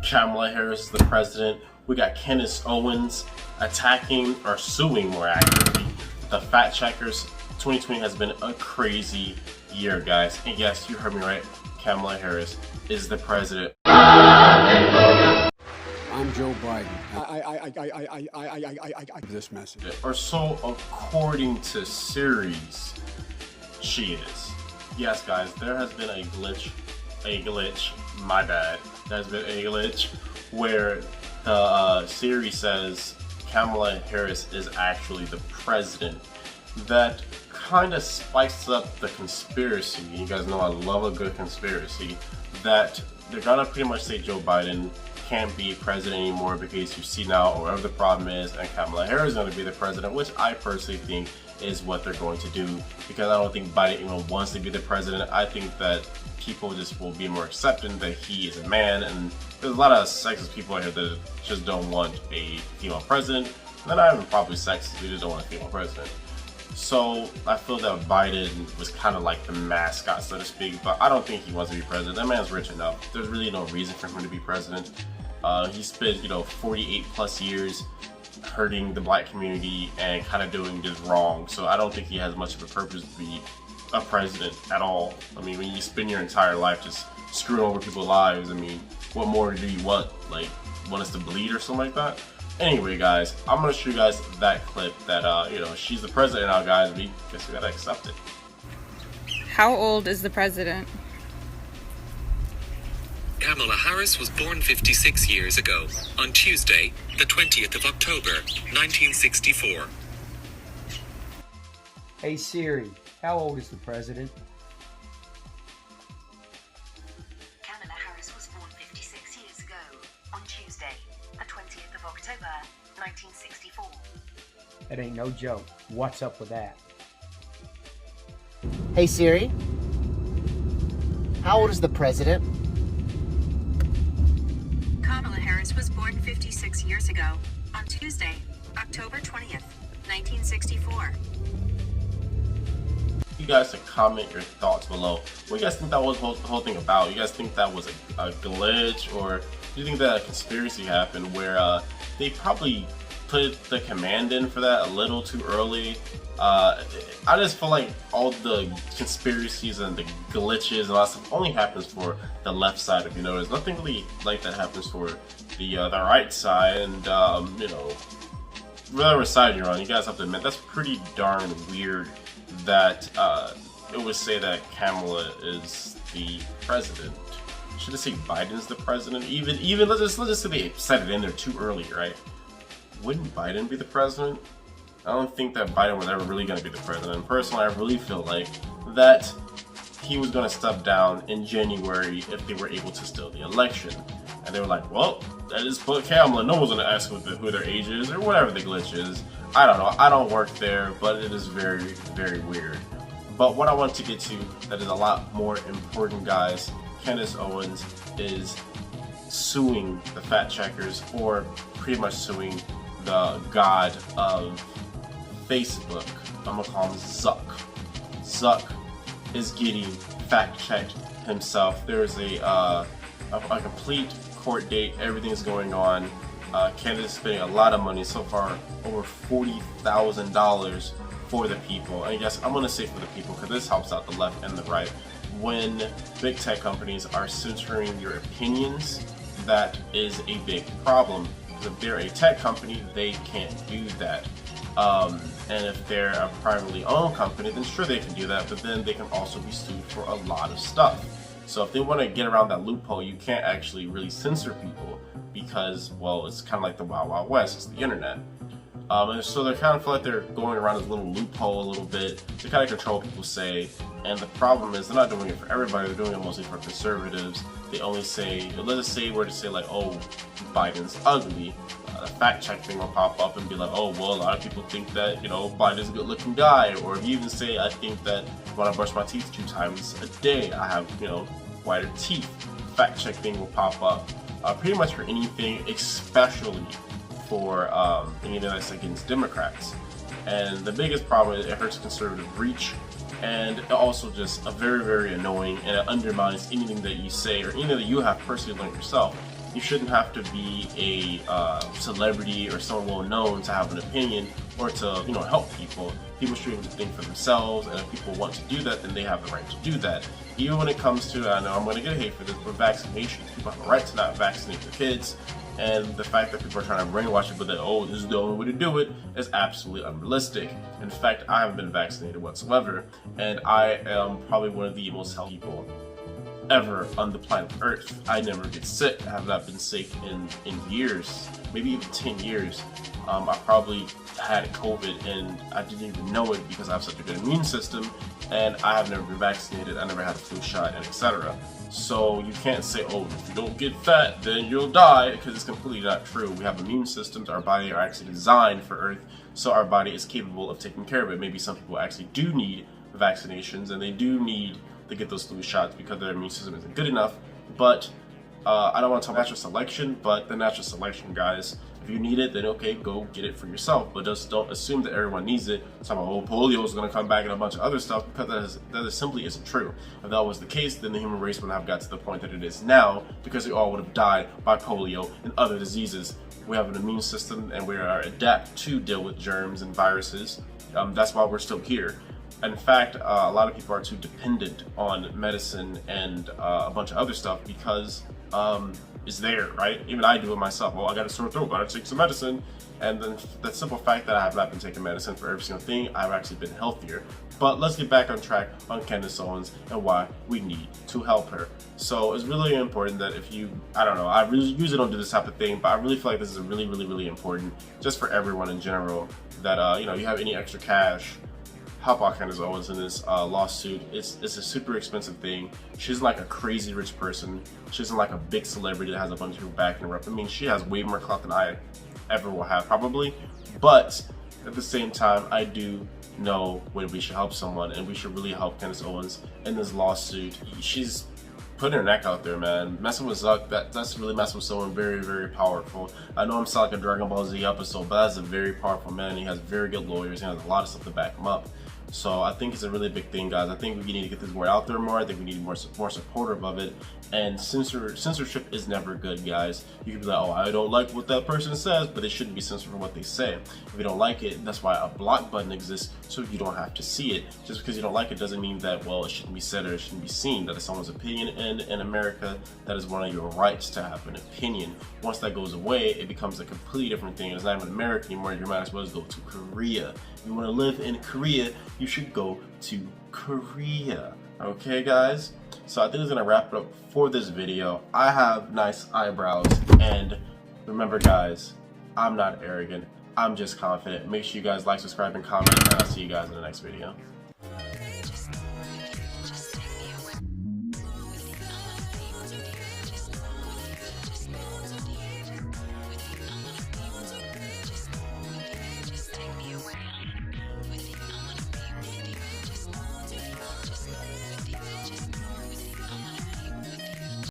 Kamala Harris is the president. We got Candace Owens attacking, or suing more accurately, the fact checkers. 2020 has been a crazy year, guys. And yes, you heard me right. Kamala Harris is the president. I'm Joe Biden. I this message. Or so according to series, she is. Yes, guys, there has been a glitch, my bad. There's been a glitch where the series says Kamala Harris is actually the president. That kind of spikes up the conspiracy. You guys know I love a good conspiracy. That they're gonna pretty much say Joe Biden can't be president anymore because you see now whatever the problem is, and Kamala Harris is going to be the president, which I personally think is what they're going to do, because I don't think Biden even wants to be the president. I think that people just will be more accepting that he is a man, and there's a lot of sexist people out here that just don't want a female president. And they're not even probably sexist, they just don't want a female president. So I feel that Biden was kind of like the mascot, so to speak, but I don't think he wants to be president. That man's rich enough. There's really no reason for him to be president. He spent, 48 plus years hurting the black community and kind of doing just wrong. So I don't think he has much of a purpose to be a president at all. I mean, when you spend your entire life just screwing over people's lives, I mean, what more do you want? Like, want us to bleed or something like that? Anyway, guys, I'm gonna show you guys that clip that, she's the president now, guys. We guess we gotta accept it. How old is the president? Kamala Harris was born 56 years ago, on Tuesday, the 20th of October, 1964. Hey Siri, how old is the president? Kamala Harris was born 56 years ago, on Tuesday, the 20th of October, 1964. That ain't no joke. What's up with that? Hey Siri, how old is the president? Kamala Harris was born 56 years ago, on Tuesday, October 20th, 1964. You guys to comment your thoughts below. What do you guys think that was the whole thing about? You guys think that was a glitch, or do you think that a conspiracy happened where they probably put the command in for that a little too early? I just feel like all the conspiracies and the glitches and all that stuff only happens for the left side. If you notice, nothing really like that happens for the right side. And whatever side you're on, you guys have to admit that's pretty darn weird that it would say that Kamala is the president. Should it say Biden's the president? Even let's just say they said it in there too early, right? Wouldn't Biden be the president? I don't think that Biden was ever really going to be the president. Personally, I really feel like that he was going to step down in January if they were able to steal the election. And they were like, well, that is put Kamala. No one's going to ask who their age is or whatever the glitch is. I don't know. I don't work there, but it is very, very weird. But what I want to get to that is a lot more important, guys. Candace Owens is suing the fact checkers, or pretty much suing the god of Facebook. I'm gonna call him Zuck. Zuck is getting fact checked himself. There's a complete court date. Everything is going on. Candace is spending a lot of money so far, over $40,000 for the people. And yes, I'm gonna say for the people because this helps out the left and the right. When big tech companies are censoring your opinions, that is a big problem. If they're a tech company, they can't do that. And if they're a privately owned company, then sure they can do that, but then they can also be sued for a lot of stuff. So if they want to get around that loophole, you can't actually really censor people because, well, it's kind of like the Wild Wild West, it's the internet. And so they kind of feel like they're going around this little loophole a little bit to kind of control what people say. And the problem is they're not doing it for everybody, they're doing it mostly for conservatives. They only say, let's say were to say like, oh, Biden's ugly. The fact check thing will pop up and be like, oh, well, a lot of people think that, Biden's a good looking guy. Or if you even say, I think that when I brush my teeth 2 times a day, I have, whiter teeth. Fact check thing will pop up. Pretty much for anything, especially for anything that's against Democrats. And the biggest problem is it hurts conservative reach and also just a very, very annoying, and it undermines anything that you say or anything that you have personally learned yourself. You shouldn't have to be a celebrity or someone well known to have an opinion or to, you know, help people. People should be able to think for themselves, and if people want to do that, then they have the right to do that. Even when it comes to, I know I'm going to get hate for this, but vaccinations, people have a right to not vaccinate their kids, and the fact that people are trying to brainwash people that, oh, this is the only way to do it, is absolutely unrealistic. In fact, I haven't been vaccinated whatsoever, and I am probably one of the most healthy people ever on the planet Earth. I never get sick. I have not been sick in years, maybe even 10 years. I probably had COVID and I didn't even know it because I have such a good immune system, and I have never been vaccinated. I never had a flu shot, and etc. So you can't say, oh, if you don't get fat, then you'll die, because it's completely not true. We have immune systems. Our body are actually designed for Earth, so our body is capable of taking care of it. Maybe some people actually do need vaccinations, and they do need to get those flu shots because their immune system isn't good enough. But I don't want to talk natural selection, but the natural selection, guys, if you need it, then okay, go get it for yourself. But just don't assume that everyone needs it. Talk about, oh, polio is going to come back and a bunch of other stuff, because that simply isn't true. If that was the case, then the human race would have got to the point that it is now, because we all would have died by polio and other diseases. We have an immune system, and we are adapt to deal with germs and viruses. That's why we're still here. In fact, a lot of people are too dependent on medicine and a bunch of other stuff because it's there, right? Even I do it myself. Well, I got a sore throat, gotta take some medicine. And then the simple fact that I have not been taking medicine for every single thing, I've actually been healthier. But let's get back on track on Candace Owens and why we need to help her. So it's really important that if you, I don't know, I usually don't do this type of thing, but I really feel like this is really, really, really important just for everyone in general, that, you know, you have any extra cash, help out Candace Owens in this lawsuit. It's a super expensive thing. She's like a crazy rich person. She isn't like a big celebrity that has a bunch of people backing her up. I mean, she has way more clout than I ever will have, probably. But at the same time, I do know when we should help someone, and we should really help Candace Owens in this lawsuit. She's putting her neck out there, man. Messing with Zuck, that's really messing with someone very, very powerful. I know I'm sounding like a Dragon Ball Z episode, but that's a very powerful man. He has very good lawyers. He has a lot of stuff to back him up. So I think it's a really big thing, guys. I think we need to get this word out there more. I think we need more supportive of it. And censorship is never good, guys. You can be like, oh, I don't like what that person says, but they shouldn't be censored for what they say. If you don't like it, that's why a block button exists, so you don't have to see it. Just because you don't like it doesn't mean that, well, it shouldn't be said or it shouldn't be seen. That is someone's opinion, and in America, that is one of your rights to have an opinion. Once that goes away, it becomes a completely different thing. It's not even America anymore. You might as well go to Korea. If you want to live in Korea, you should go to Korea. Okay, guys? So I think it's gonna wrap it up for this video. I have nice eyebrows, and remember, guys, I'm not arrogant. I'm just confident. Make sure you guys like, subscribe, and comment, and I'll see you guys in the next video.